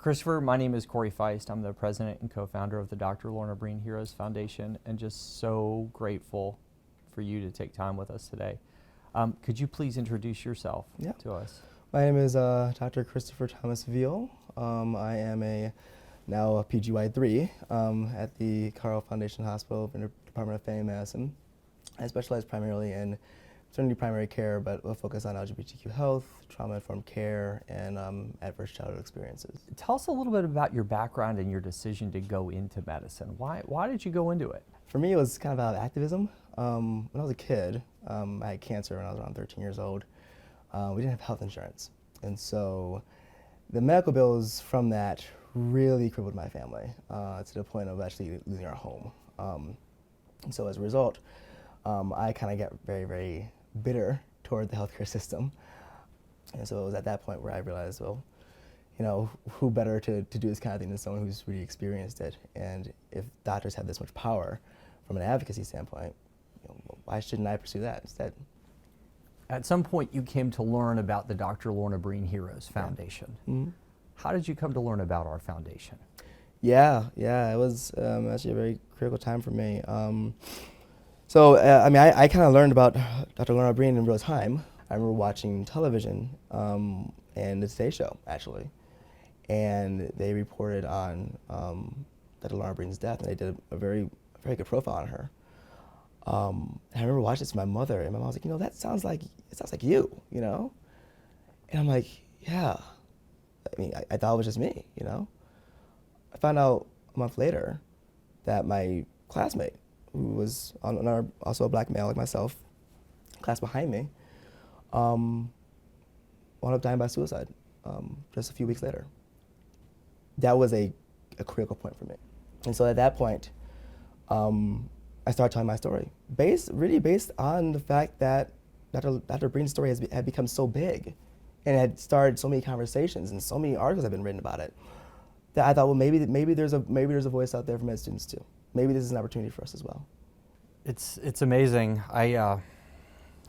Christopher, my name is Corey Feist. I'm the president and co-founder of the Dr. Lorna Breen Heroes Foundation, and just so grateful for you to take time with us today. Could you please introduce yourself to us? My name is Dr. Christopher Thomas Veal. I am now a PGY3 at the Carl Foundation Hospital in the Department of Family Medicine. I specialize primarily in maternity primary care, but we'll focus on LGBTQ health, trauma-informed care, and adverse childhood experiences. Tell us a little bit about your background and your decision to go into medicine. Why did you go into it? For me, it was kind of about activism. When I was a kid, I had cancer when I was around 13 years old. We didn't have health insurance, and so the medical bills from that really crippled my family to the point of actually losing our home. And so as a result, I kind of got very, very bitter toward the healthcare system. And so it was at that point where I realized, well, you know, who better to do this kind of thing than someone who's really experienced it? And if doctors have this much power from an advocacy standpoint, you know, why shouldn't I pursue that instead? At some point, you came to learn about the Dr. Lorna Breen Heroes Foundation. Yeah. Mm-hmm. How did you come to learn about our foundation? Yeah, it was actually a very critical time for me. I kind of learned about Dr. Lorna Breen in real time. I remember watching television and the Today Show, actually. And they reported on Dr. Lorna Breen's death, and they did a very good profile on her. And I remember watching this with my mother, and my mom was like, you know, it sounds like you, you know? And I'm like, yeah. I mean, I thought it was just me, you know? I found out a month later that my classmate, who was also a black male like myself, class behind me, wound up dying by suicide just a few weeks later. That was a critical point for me. And so at that point, I started telling my story, based on the fact that Dr. Breen's story had become so big and had started so many conversations and so many articles have been written about it, that I thought, well, maybe there's a voice out there for med students too. Maybe this is an opportunity for us as well. It's amazing.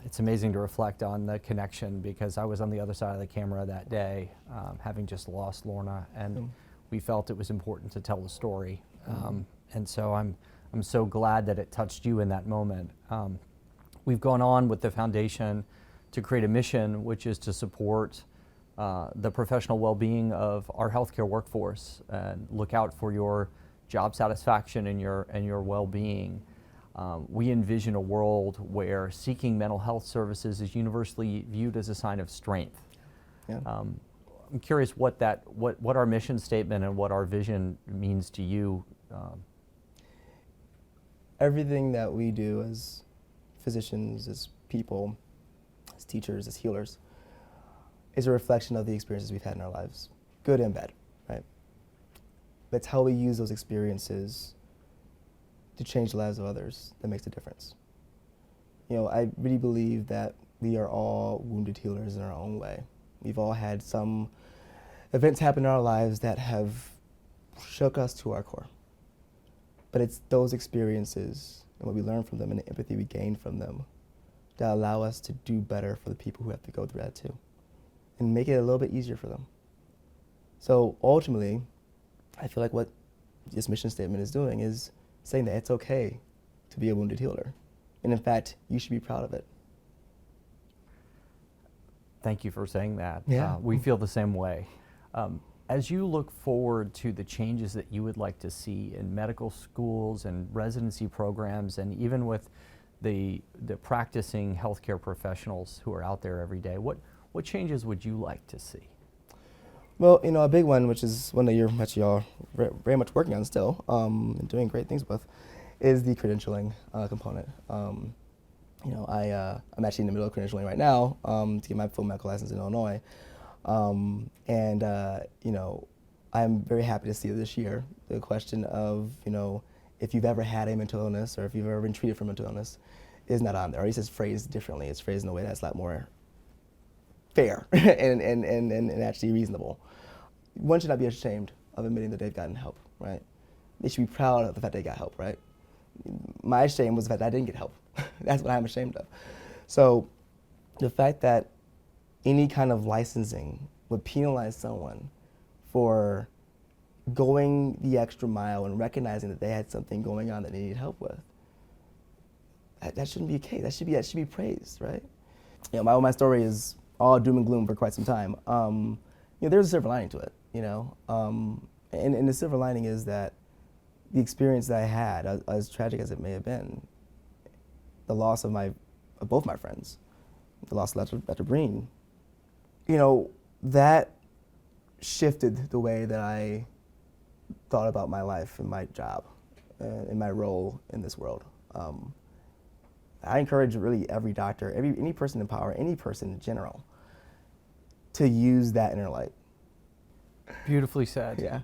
It's amazing to reflect on the connection, because I was on the other side of the camera that day, having just lost Lorna, and we felt it was important to tell the story. And so I'm so glad that it touched you in that moment. We've gone on with the foundation to create a mission, which is to support the professional well-being of our healthcare workforce and look out for your job satisfaction and your well-being. We envision a world where seeking mental health services is universally viewed as a sign of strength. Yeah. I'm curious what our mission statement and what our vision means to you. Everything that we do as physicians, as people, as teachers, as healers, is a reflection of the experiences we've had in our lives, good and bad, right? But it's how we use those experiences to change the lives of others that makes a difference. You know, I really believe that we are all wounded healers in our own way. We've all had some events happen in our lives that have shook us to our core. But it's those experiences and what we learn from them and the empathy we gain from them that allow us to do better for the people who have to go through that too, and make it a little bit easier for them. So ultimately, I feel like what this mission statement is doing is saying that it's okay to be a wounded healer. And in fact, you should be proud of it. Thank you for saying that. Yeah. We feel the same way. As you look forward to the changes that you would like to see in medical schools and residency programs, and even with the practicing healthcare professionals who are out there every day, what changes would you like to see? Well, you know, a big one, which is one that you're actually all very much working on still, and doing great things with, is the credentialing component. You know, I'm actually in the middle of credentialing right now to get my full medical license in Illinois. You know, I'm very happy to see this year the question of, you know, if you've ever had a mental illness or if you've ever been treated for mental illness is not on there, or at least it's phrased differently. It's phrased in a way that's a lot more fair and actually reasonable. One should not be ashamed of admitting that they've gotten help, right? They should be proud of the fact they got help, right? My shame was the fact that I didn't get help. That's what I'm ashamed of. So the fact that any kind of licensing would penalize someone for going the extra mile and recognizing that they had something going on that they needed help with. That shouldn't be a case. That should be praised, right? You know, my story is all doom and gloom for quite some time. You know, there's a silver lining to it. You know, and the silver lining is that the experience that I had, as tragic as it may have been, the loss of both my friends, the loss of Dr. Breen, you know, that shifted the way that I thought about my life and my job and my role in this world. I encourage really every doctor, any person in power, any person in general, to use that inner light. Beautifully said. Yeah.